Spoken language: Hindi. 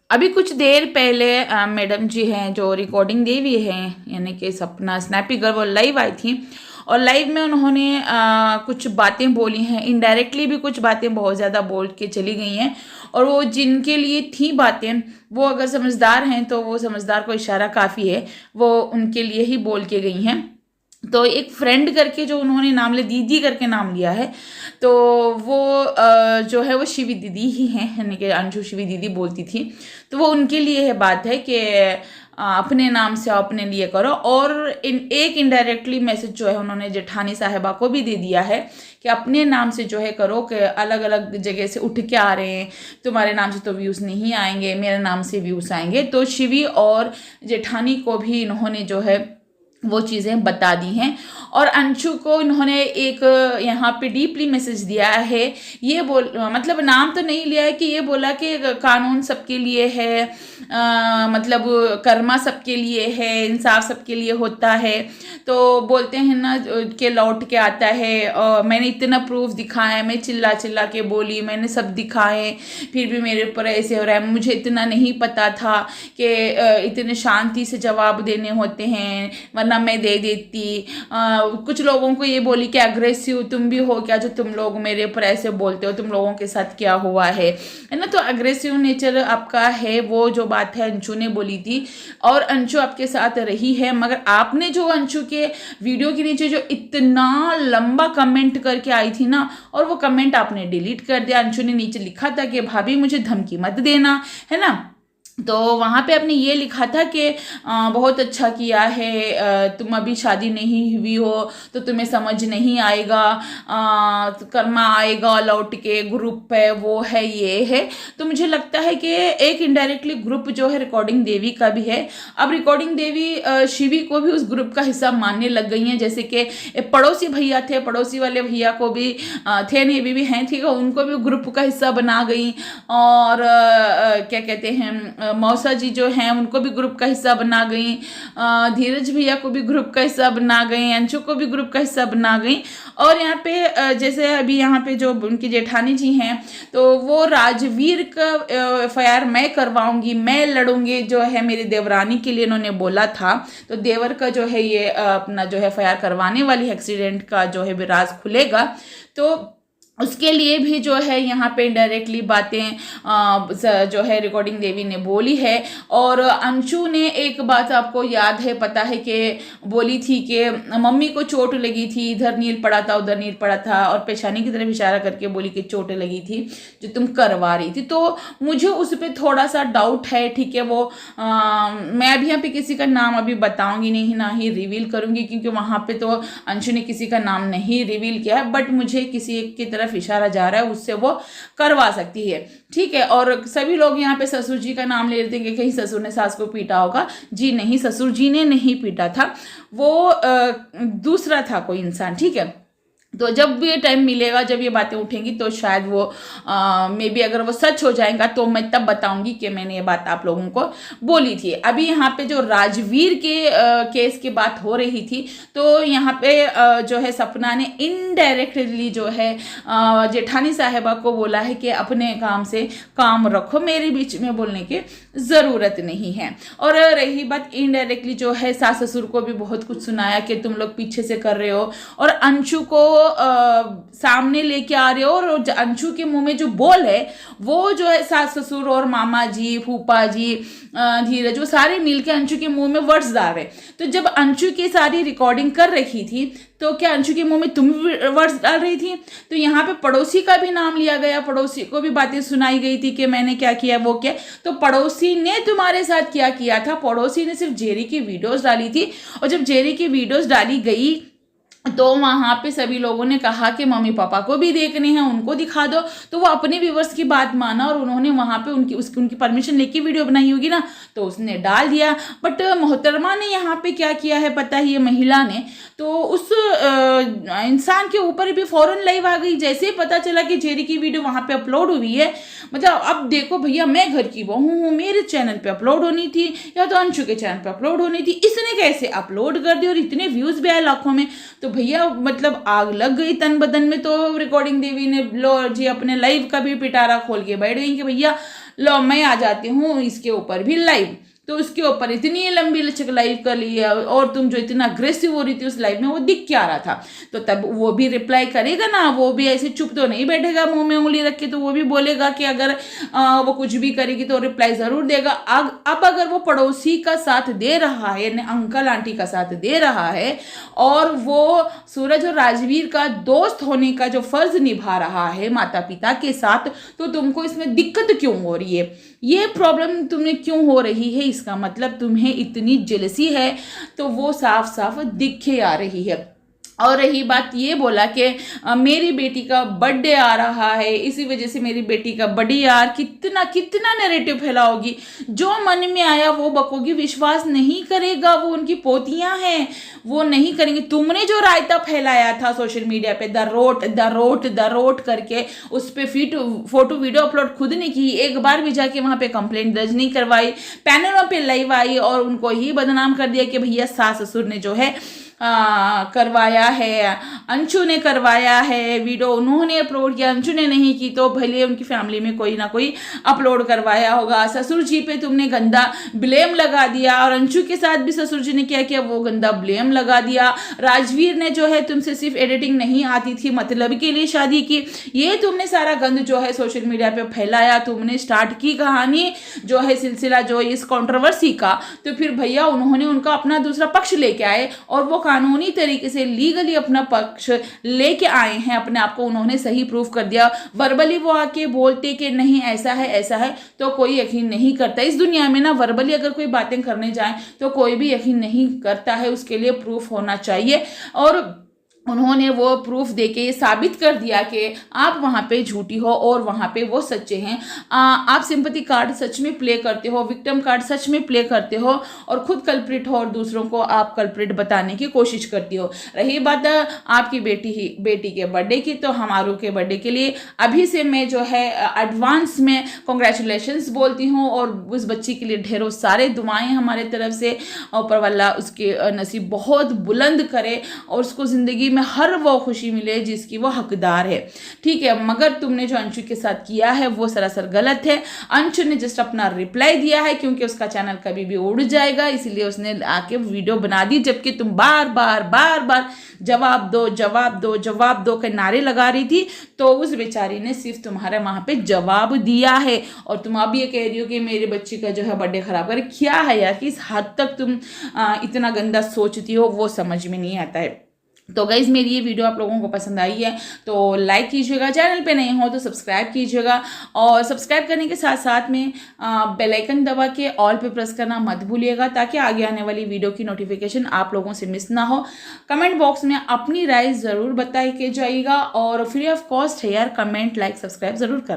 अभी कुछ देर पहले मैडम जी हैं जो रिकॉर्डिंग देवी हैं, यानी कि सपना स्नैपी गर्ल, वो लाइव आई थी और लाइव में उन्होंने कुछ बातें बोली हैं, इनडायरेक्टली भी कुछ बातें बहुत ज़्यादा बोल के चली गई हैं। और वो जिनके लिए थी बातें, वो अगर समझदार हैं तो वो समझदार को इशारा काफ़ी है, वो उनके लिए ही बोल के गई हैं। तो एक फ्रेंड करके जो उन्होंने नाम लिया, दीदी करके नाम लिया है, तो वो जो है वो शिवी दीदी ही हैं, यानी कि अंशु शिवी दीदी बोलती थी। तो वो उनके लिए है बात है कि अपने नाम से अपने लिए करो। और एक इनडायरेक्टली मैसेज जो है उन्होंने जेठानी साहिबा को भी दे दिया है कि अपने नाम से जो है करो, कि अलग अलग जगह से उठ के आ रहे हैं, तुम्हारे नाम से तो व्यूज़ नहीं आएंगे, मेरे नाम से व्यूज़ आएंगे। तो शिवी और जेठानी को भी इन्होंने जो है वो चीज़ें बता दी हैं। और अंशु को इन्होंने एक यहाँ पे डीपली मैसेज दिया है, ये मतलब नाम तो नहीं लिया है, कि ये बोला कि कानून सबके लिए है, मतलब कर्मा सबके लिए है, इंसाफ सबके लिए होता है। तो बोलते हैं ना कि लौट के आता है, और मैंने इतना प्रूफ दिखाया, मैं चिल्ला चिल्ला के बोली, मैंने सब दिखाए, फिर भी मेरे ऊपर ऐसे हो रहा है। मुझे इतना नहीं पता था कि इतने शांति से जवाब देने होते हैं, वरना मैं दे देती। कुछ लोगों को ये बोली कि अग्रेसिव तुम भी हो क्या, जो तुम लोग मेरे ऊपर ऐसे बोलते हो, तुम लोगों के साथ क्या हुआ है ना। तो अग्रेसिव नेचर आपका है, वो जो बात है अंशु ने बोली थी, और अंशु आपके साथ रही है। मगर आपने जो अंशु के वीडियो के नीचे जो इतना लंबा कमेंट करके आई थी ना, और वो कमेंट आपने डिलीट कर दिया। अंशु ने नीचे लिखा था कि भाभी मुझे धमकी मत देना, है ना। तो वहाँ पे आपने ये लिखा था कि बहुत अच्छा किया है, तुम अभी शादी नहीं हुई हो तो तुम्हें समझ नहीं आएगा, तो कर्मा आएगा लौट के, ग्रुप है वो है ये है। तो मुझे लगता है कि एक इनडायरेक्टली ग्रुप जो है रिकॉर्डिंग देवी का भी है। अब रिकॉर्डिंग देवी शिवी को भी उस ग्रुप का हिस्सा मानने लग गई हैं। जैसे कि पड़ोसी भैया थे, पड़ोसी वाले भैया को भी थे नहीं, अभी भी हैं, ठीक है, उनको भी ग्रुप का हिस्सा बना गई। और क्या कहते हैं, मौसा जी जो हैं उनको भी ग्रुप का हिस्सा बना गई, धीरज भैया को भी ग्रुप का हिस्सा बना गई, अंशु को भी ग्रुप का हिस्सा बना गई। और यहाँ पे जैसे अभी यहाँ पे जो उनकी जेठानी जी हैं, तो वो राजवीर का FIR मैं करवाऊंगी, मैं लड़ूंगी, जो है मेरी देवरानी के लिए इन्होंने बोला था। तो देवर का जो है ये अपना जो है FIR करवाने वाली एक्सीडेंट का जो है भी राज खुलेगा। तो उसके लिए भी जो है यहाँ पे इनडायरेक्टली बातें जो है रिकॉर्डिंग देवी ने बोली है। और अंशु ने एक बात आपको याद है, पता है कि बोली थी कि मम्मी को चोट लगी थी, इधर नील पड़ा था उधर नील पड़ा था, और पेशानी की तरफ इशारा करके बोली कि चोट लगी थी जो तुम करवा रही थी। तो मुझे उस पर थोड़ा सा डाउट है, ठीक है। वो मैं अभी यहाँ पे किसी का नाम अभी बताऊंगी नहीं, ना ही रिवील करूंगी, क्योंकि वहाँ पे तो अंशु ने किसी का नाम नहीं रिवील किया है। बट मुझे किसी एक की तरफ इशारा जा रहा है, उससे वो करवा सकती है, ठीक है। और सभी लोग यहाँ पे ससुर जी का नाम ले लेते हैं कि कहीं ससुर ने सास को पीटा होगा। जी नहीं, ससुर जी ने नहीं पीटा था, वो दूसरा था कोई इंसान, ठीक है। तो जब भी टाइम मिलेगा, जब ये बातें उठेंगी, तो शायद वो मे बी अगर वो सच हो जाएगा तो मैं तब बताऊंगी कि मैंने ये बात आप लोगों को बोली थी। अभी यहाँ पे जो राजवीर के केस की बात हो रही थी, तो यहाँ पे जो है सपना ने इनडायरेक्टली जो है जेठानी साहिबा को बोला है कि अपने काम से काम रखो, मेरे बीच में बोलने की ज़रूरत नहीं है। और रही बात इनडायरेक्टली जो है सास ससुर को भी बहुत कुछ सुनाया कि तुम लोग पीछे से कर रहे हो, और अंशु को सामने लेके आ रहे हो। और अंशु के मुंह में जो बोल है, वो जो है सास ससुर और मामा जी, फूफा जी, धीरज, वो सारे मिलके अंशु के मुंह में वर्ड्स डाल रहे। तो जब अंशु की सारी रिकॉर्डिंग कर रही थी, तो क्या अंशु के मुंह में तुम वर्ड्स डाल रही थी? तो यहाँ पे पड़ोसी का भी नाम लिया गया, पड़ोसी को भी बातें सुनाई गई थी कि मैंने क्या किया वो क्या। तो पड़ोसी ने तुम्हारे साथ क्या किया था? पड़ोसी ने सिर्फ जेरी की वीडियोस डाली थी, और जब जेरी की वीडियोस डाली गई तो वहाँ पे सभी लोगों ने कहा कि मम्मी पापा को भी देखने हैं, उनको दिखा दो। तो वो अपने व्यूवर्स की बात माना, और उन्होंने वहाँ पे उनकी परमिशन लेके वीडियो बनाई होगी ना, तो उसने डाल दिया। बट मोहतरमा ने यहाँ पे क्या किया है पता ही है, महिला ने, तो उस इंसान के ऊपर भी फौरन लाइव आ गई। जैसे ही पता चला कि जेरी की वीडियो वहाँ पे अपलोड हुई है, मतलब अब देखो भैया, मैं घर की बहू हूँ, मेरे चैनल पे अपलोड होनी थी, या तो अंशु के चैनल पे अपलोड होनी थी, इसने कैसे अपलोड कर दी, और इतने व्यूज भी आए लाखों में। तो भैया मतलब आग लग गई तन बदन में। तो रिकॉर्डिंग देवी ने लो जी अपने लाइव का भी पिटारा खोल के बैठ गई कि भैया लो मैं आ जाती हूँ इसके ऊपर भी लाइव। तो उसके ऊपर इतनी लंबी लचक लाइव कर ली है, और तुम जो इतना अग्रेसिव हो रही थी उस लाइव में, वो दिख क्या रहा था? तो तब वो भी रिप्लाई करेगा ना, वो भी ऐसे चुप तो नहीं बैठेगा मुंह में उंगली रख के, तो वो भी बोलेगा कि अगर वो कुछ भी करेगी तो रिप्लाई जरूर देगा। अब अगर वो पड़ोसी का साथ दे रहा है, यानी अंकल आंटी का साथ दे रहा है, और वो सूरज और राजवीर का दोस्त होने का जो फर्ज निभा रहा है माता पिता के साथ, तो तुमको इसमें दिक्कत क्यों हो रही है? ये प्रॉब्लम तुम्हें क्यों हो रही है? इसका मतलब तुम्हें इतनी जेलसी है, तो वो साफ साफ दिख के आ रही है। और रही बात ये बोला कि मेरी बेटी का बर्थडे आ रहा है, इसी वजह से मेरी बेटी का बर्थडे, यार कितना कितना नैरेटिव फैलाओगी, जो मन में आया वो बकोगी, विश्वास नहीं करेगा। वो उनकी पोतियां हैं, वो नहीं करेंगे। तुमने जो रायता फैलाया था सोशल मीडिया पे, द रोट करके, उस पर फोटो वीडियो अपलोड खुद ने की, एक बार भी जाके वहां पे कंप्लेंट दर्ज नहीं करवाई, पैनलों पे लाइव आई और उनको ही बदनाम कर दिया कि भैया सास ससुर ने जो है करवाया है, अंशु ने करवाया है, वीडियो उन्होंने अपलोड किया, अंशु ने नहीं की, तो भले उनकी फैमिली में कोई ना कोई अपलोड करवाया होगा। ससुर जी पे तुमने गंदा ब्लेम लगा दिया, और अंशु के साथ भी ससुर जी ने क्या किया, वो गंदा ब्लेम लगा दिया। राजवीर ने जो है तुमसे सिर्फ एडिटिंग नहीं आती थी, मतलब के लिए शादी की, ये तुमने सारा गंद जो है सोशल मीडिया पे फैलाया। तुमने स्टार्ट की कहानी जो है, सिलसिला जो इस कंट्रोवर्सी का, तो फिर भैया उन्होंने उनका अपना दूसरा पक्ष लेके आए, और वो कानूनी तरीके से लीगली अपना पक्ष लेके आए हैं, अपने आप को उन्होंने सही प्रूफ कर दिया। वर्बली वो आके बोलते कि नहीं ऐसा है, तो कोई यकीन नहीं करता। इस दुनिया में ना वर्बली अगर कोई बातें करने जाए तो कोई भी यकीन नहीं करता है, उसके लिए प्रूफ होना चाहिए। और उन्होंने वो प्रूफ देके ये साबित कर दिया कि आप वहाँ पे झूठी हो और वहाँ पे वो सच्चे हैं। आप सिंपैथी कार्ड सच में प्ले करते हो, विक्टिम कार्ड सच में प्ले करते हो, और खुद कल्प्रिट हो और दूसरों को आप कल्प्रिट बताने की कोशिश करती हो। रही बात आपकी बेटी के बर्थडे की, तो हमारू के बर्थडे के लिए अभी से मैं जो है एडवांस में कॉन्ग्रेचुलेशंस बोलती हूँ, और उस बच्ची के लिए ढेरों सारे दुआएं हमारे तरफ से। ऊपर वाला उसके नसीब बहुत बुलंद करे, और उसको ज़िंदगी में हर वो खुशी मिले जिसकी वो हकदार है, ठीक है। मगर तुमने जो अंशु के साथ किया है वो सरासर गलत है। अंशु ने जस्ट अपना रिप्लाई दिया है, क्योंकि उसका चैनल कभी भी उड़ जाएगा, इसलिए उसने आके वीडियो बना दी, जबकि तुम बार बार जवाब दो के नारे लगा रही थी। तो उस बेचारी ने सिर्फ तुम्हारे वहां पे जवाब दिया है, और तुम अब ये कह रही हो कि मेरे बच्ची का जो है बर्थडे खराब करे। क्या है यार, किस हद तक तुम इतना गंदा सोचती हो, वो समझ में नहीं आता है। तो गाइज़ मेरी ये वीडियो आप लोगों को पसंद आई है तो लाइक कीजिएगा, चैनल पे नए हो तो सब्सक्राइब कीजिएगा, और सब्सक्राइब करने के साथ साथ में बेल आइकन दबा के ऑल पे प्रेस करना मत भूलिएगा, ताकि आगे आने वाली वीडियो की नोटिफिकेशन आप लोगों से मिस ना हो। कमेंट बॉक्स में अपनी राय ज़रूर बताई के जाइएगा, और फ्री ऑफ कॉस्ट है यार, कमेंट लाइक सब्सक्राइब ज़रूर कर।